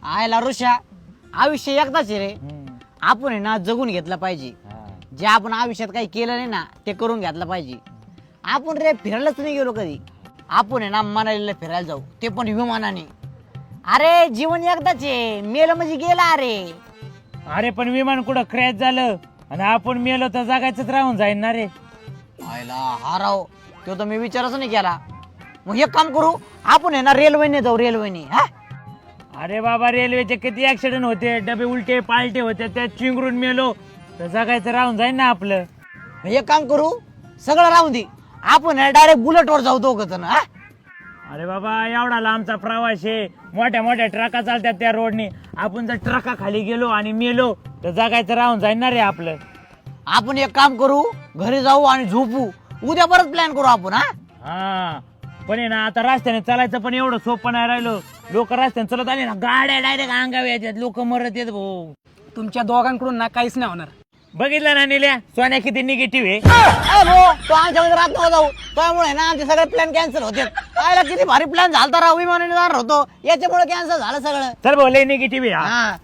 आयला ऋषा आयुष्य एकदाच आहे रे. आपण आहे ना जगून घेतलं पाहिजे. जे आपण आयुष्यात काही केलं नाही ना ते करून घेतलं पाहिजे. आपण रे फिरायलाच नाही गेलो कधी. आपण आहे ना मनालीला फिरायला जाऊ, ते पण विमानाने. अरे जीवन एकदाच आहे, मेलं म्हणजे गेला अरे. अरे पण विमान कुठं क्रॅश झालं आणि आपण मेलो तर जागायचंच राहून जाईन ना रे. आयला हा राव, तो तर मी विचारच नाही केला. मग एक काम करू, आपण आहे ना रेल्वेने जाऊ, रेल्वेने. हा अरे बाबा रेल्वेचे किती ऍक्सिडेंट होते, डबे उलटे पालटे होते, त्यात चिंगरून मेलो तर जगायचं राहून जाईन ना आपलं. एक काम करू, सगळं राहून दे, आपण डायरेक्ट बुलेटवर जाऊ दोघं जण. हा अरे बाबा एवढा लांबचा प्रवास आहे, मोठ्या मोठ्या ट्रका चालतात त्या रोडने. आपण जर ट्रका खाली गेलो आणि मेलो तर जगायचं राहून जाईन ना रे आपलं. आपण एक काम करू, घरी जाऊ आणि झोपू. उद्या परत प्लॅन करू आपण. हा हा पण आहे ना आता रस्त्याने चालायचं पण एवढं सोपं नाही राहिलो. लोक रस्त्याने चालत आले ना गाड्या डायरेक्ट अंगावर येतात, लोक मरत येत भाऊ. तुमच्या दोघांकडून ना काहीच नाही होणार. बघितलं ना निल्या, सोन्या किती निगेटिव्ह आहे. तो आमच्यामध्ये राहत नका जाऊ, त्यामुळे ना आमचे सगळे प्लॅन कॅन्सल होते. पाहिला किती भारी प्लॅन झालता राव, विमानाने जाणार होतो, याच्यामुळे कॅन्सल झालं सगळं. चल भाऊ लय निगेटिव्ह आहे हा. हा